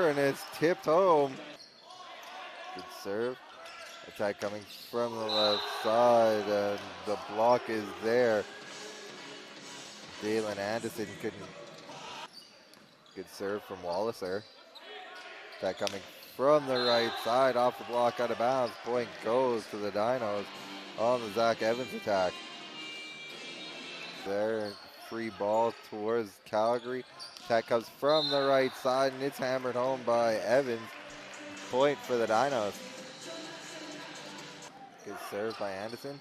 And it's tipped home. Good serve. Attack coming from the left side, and the block is there. Dalen Anderson couldn't. Good serve from Walliser. Attack coming from the right side, off the block, out of bounds. Point goes to the Dinos on the Zach Evans attack. There, free ball towards Calgary. Attack comes from the right side, and it's hammered home by Evans. Point for the Dinos. Good serve by Anderson.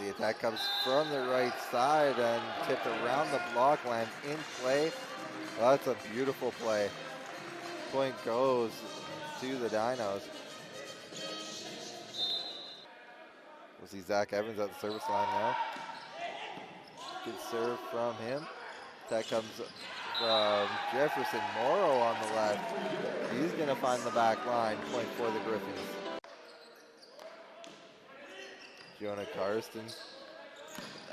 The attack comes from the right side and tipped around the block, lands in play. Well, that's a beautiful play. Point goes to the Dinos. We'll see Zach Evans at the service line now. Good serve from him. Attack comes from Jefferson Morrow on the left. He's going to find the back line. Point for the Griffins. Jonah Karsten.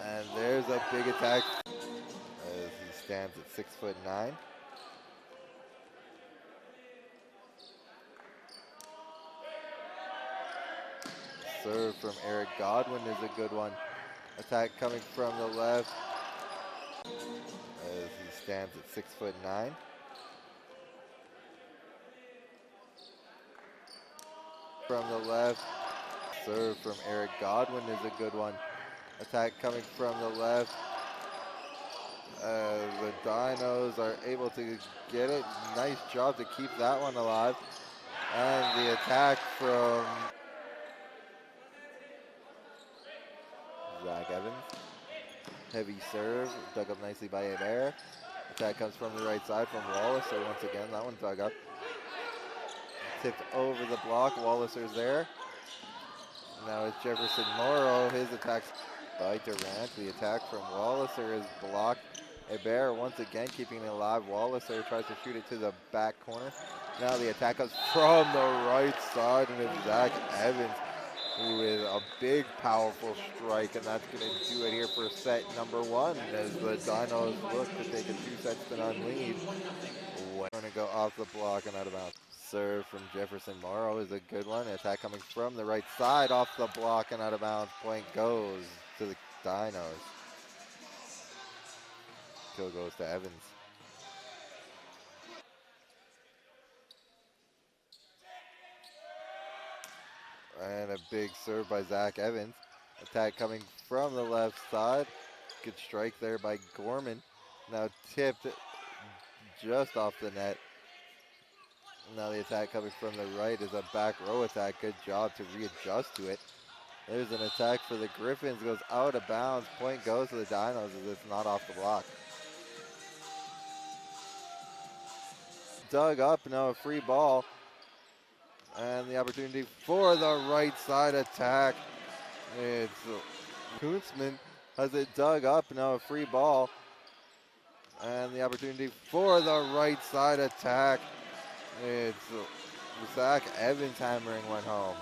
And there's a big attack as he stands at 6'9". Serve from Eric Godwin is a good one. Attack coming from the left as he stands at 6'9". From the left. Serve from Eric Godwin is a good one. Attack coming from the left. The Dinos are able to get it. Nice job to keep that one alive. And the attack from Zach Evans. Heavy serve, dug up nicely by Hebert. Attack comes from the right side from Walliser once again. That one dug up. Tipped over the block. Walliser's there. Now it's Jefferson Morrow. His attack's by Durant. The attack from Walliser is blocked. Hebert once again keeping it alive. Walliser tries to shoot it to the back corner. Now the attack comes from the right side, and it's Zach Evans with a big, powerful strike, and that's going to do it here for set number one as the Dinos look to take a 2-sets-to-none lead. We're going to go off the block and out of bounds. Serve from Jefferson Morrow is a good one. Attack coming from the right side, off the block and out of bounds. Point goes to the Dinos. Kill goes to Evans. And a big serve by Zach Evans. Attack coming from the left side. Good strike there by Gorman. Now tipped just off the net. Now the attack coming from the right is a back row attack. Good job to readjust to it. There's an attack for the Griffins. Goes out of bounds. Point goes to the Dinos as it's not off the block. Dug up. Now a free ball. And the opportunity for the right side attack. It's Kuntzman has it dug up. Now a free ball. And the opportunity for the right side attack. It's Zach Evans hammering one home.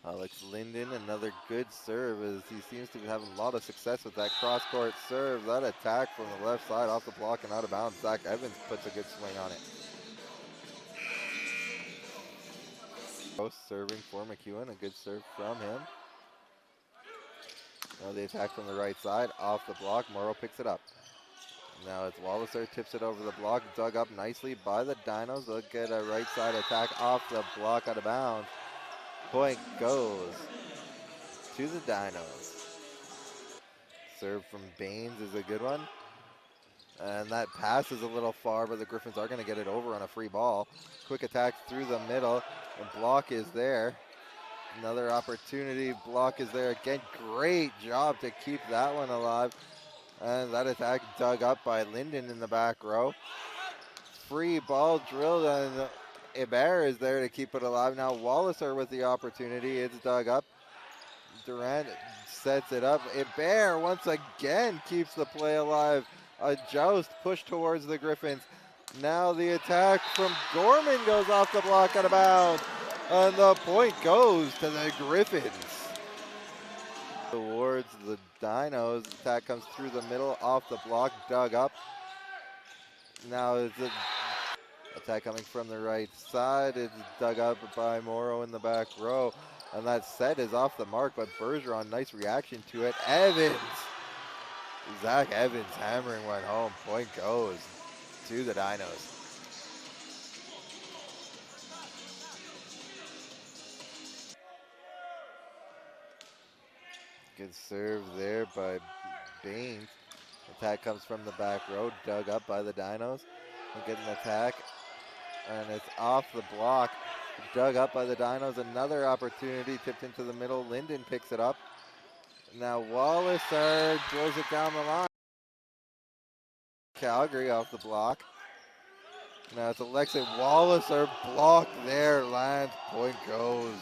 Alex Linden, another good serve as he seems to be having a lot of success with that cross-court serve. That attack from the left side off the block and out of bounds. Zach Evans puts a good swing on it. Serving for McEwen, a good serve from him. Now the attack from the right side, off the block. Morrow picks it up. Now it's Walliser, tips it over the block, dug up nicely by the Dinos. They'll get a right side attack off the block, out of bounds. Point goes to the Dinos. Serve from Baines is a good one. And that pass is a little far, but the Griffins are going to get it over on a free ball. Quick attack through the middle. The block is there. Another opportunity. Block is there again. Great job to keep that one alive. And that attack dug up by Linden in the back row. Free ball drilled, and Hebert is there to keep it alive. Now Walliser with the opportunity. It's dug up. Durant sets it up. Hebert once again keeps the play alive. A joust push towards the Griffins. Now the attack from Gorman goes off the block, out of bounds. And the point goes to the Griffins. Towards the Dinos. Attack comes through the middle, off the block, dug up. Now it's an attack coming from the right side. It's dug up by Morrow in the back row. And that set is off the mark, but Bergeron, nice reaction to it. Evans! Zach Evans hammering one home. Point goes to the Dinos. Good serve there by Baines. Attack comes from the back row, dug up by the Dinos. We'll get an attack, and it's off the block. Dug up by the Dinos. Another opportunity, tipped into the middle. Linden picks it up. Now Walliser drills it down the line. Calgary off the block. Now it's Alexei Walliser, blocked there, lands, point goes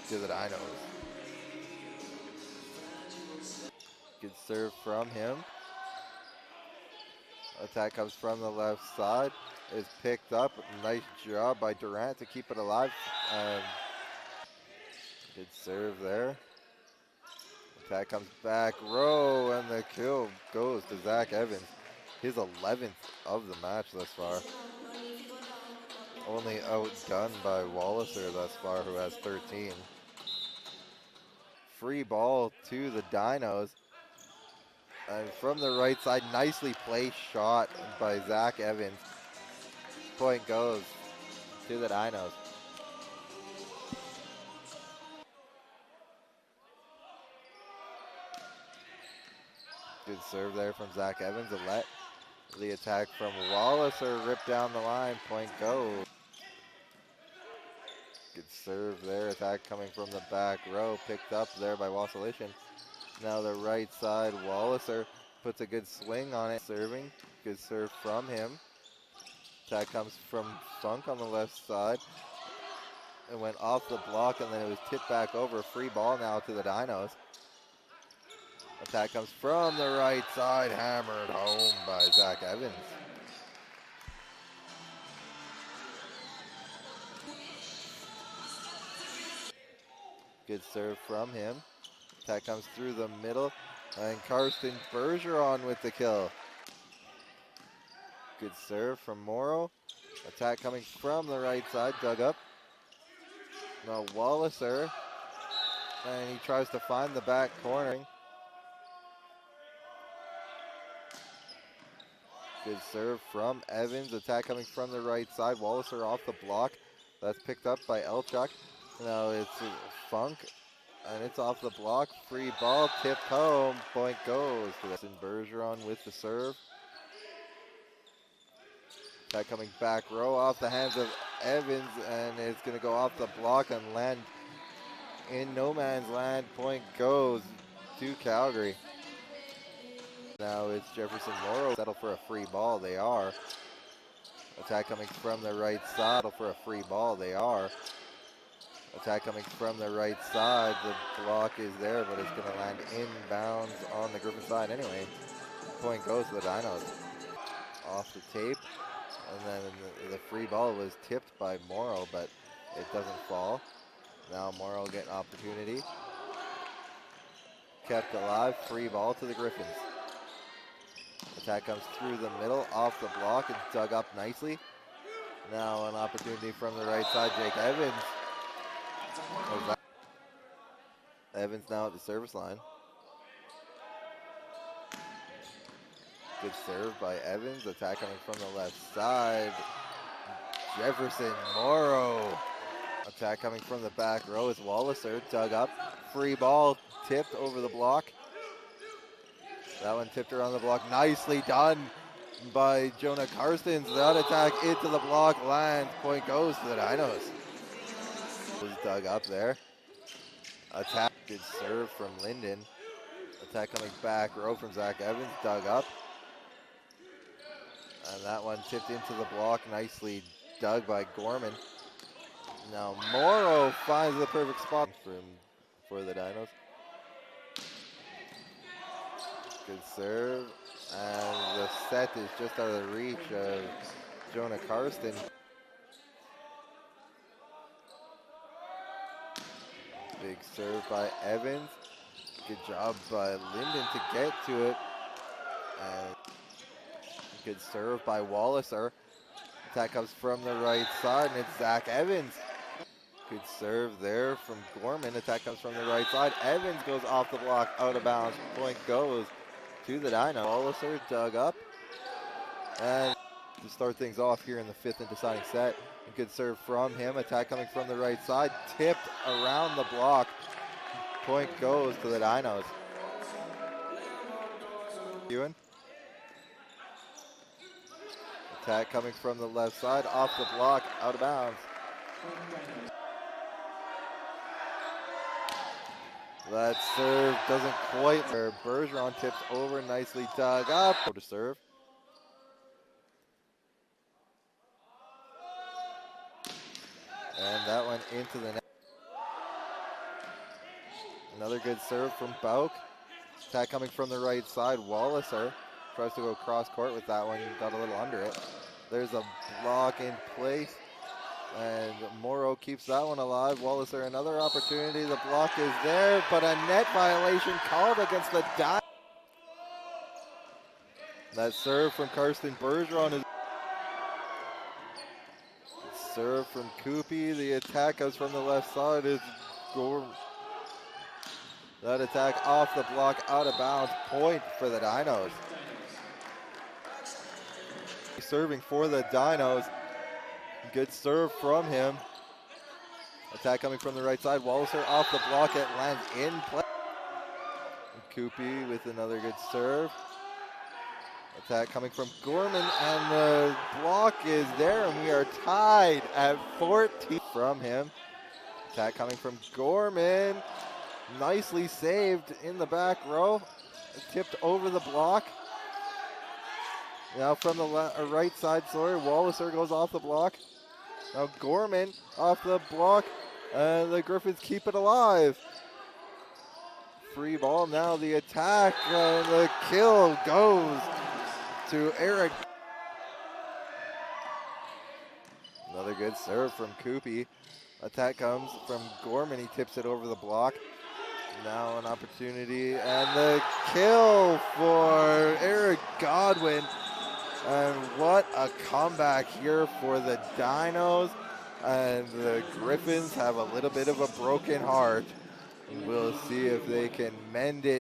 to the Dinos. Good serve from him. Attack comes from the left side. Is picked up. Nice job by Durant to keep it alive. Good serve there. Attack comes back row, and the kill goes to Zach Evans. His 11th of the match thus far. Only outdone by Walliser thus far, who has 13. Free ball to the Dinos. And from the right side, nicely placed shot by Zach Evans. Point goes to the Dinos. Good serve there from Zach Evans. And let the attack from Walliser rip down the line. Point goes. Good serve there. Attack coming from the back row. Picked up there by Wassilishin. Now the right side, Walliser puts a good swing on it. Serving. Good serve from him. Attack comes from Funk on the left side. It went off the block, and then it was tipped back over. Free ball now to the Dinos. Attack comes from the right side, hammered home by Zach Evans. Good serve from him. Attack comes through the middle, and Karsten Bergeron with the kill. Good serve from Morrow. Attack coming from the right side, dug up. Now Walliser, and he tries to find the back corner. Good serve from Evans. Attack coming from the right side. Walliser off the block. That's picked up by Elchuk. Now it's Funk, and it's off the block. Free ball, tipped home. Point goes to Karsten Bergeron with the serve. Attack coming back row off the hands of Evans, and it's going to go off the block and land in no man's land. Point goes to Calgary. Now it's Jefferson Morrow. Settle for a free ball. They are. Attack coming from the right side. Settle for a free ball. They are. Attack coming from the right side. The block is there, but it's going to land inbounds on the Griffin side anyway. Point goes to the Dinos. Off the tape. And then the free ball was tipped by Morrow, but it doesn't fall. Now Morrow getting opportunity. Kept alive. Free ball to the Griffins. Attack comes through the middle, off the block, and dug up nicely. Now an opportunity from the right side, Jake Evans. Evans now at the service line. Good serve by Evans. Attack coming from the left side. Jefferson Morrow. Attack coming from the back row is Walliser. Dug up. Free ball tipped over the block. That one tipped around the block. Nicely done by Jonah Karstens. That attack into the block lands. Point goes to the Dinos. Was dug up there. Attack. Good serve from Linden. Attack coming back row from Zach Evans. Dug up. And that one tipped into the block. Nicely dug by Gorman. Now Morrow finds the perfect spot for the Dinos. Good serve. And the set is just out of the reach of Jonah Karsten. Big serve by Evans. Good job by Linden to get to it. And Good serve by Walliser. Attack comes from the right side, and it's Zach Evans. Good serve there from Gorman. Attack comes from the right side. Evans goes off the block, out of bounds. Point goes to the Dinos. Walliser dug up. And to start things off here in the fifth and deciding set. A good serve from him. Attack coming from the right side. Tipped around the block. Point goes to the Dinos. Ewan. Attack coming from the left side. Off the block. Out of bounds. That serve doesn't quite. Bergeron tips over. Nicely dug up. To serve. And that went into the net. Another good serve from Bauk. Attack coming from the right side. Walliser tries to go cross court with that one. Got a little under it. There's a block in place. And Morrow keeps that one alive. Walliser another opportunity. The block is there, but a net violation called against the Dinos. That serve from Karsten Bergeron is serve from Koopy. The attack goes from the left side. Is that attack off the block, out of bounds. Point for the Dinos. Serving for the Dinos. Good serve from him. Attack coming from the right side. Walliser off the block. It lands in play. Koopy with another good serve. Attack coming from Gorman, and the block is there, and we are tied at 14 from him. Attack coming from Gorman. Nicely saved in the back row. Tipped over the block. Now from the right side, Walliser goes off the block. Now Gorman off the block, and the Griffins keep it alive. Free ball, now the attack, and the kill goes to Eric. Another good serve from Koopy. Attack comes from Gorman, he tips it over the block. Now an opportunity, and the kill for Eric Godwin. And what a comeback here for the Dinos. And the Griffins have a little bit of a broken heart. We'll see if they can mend it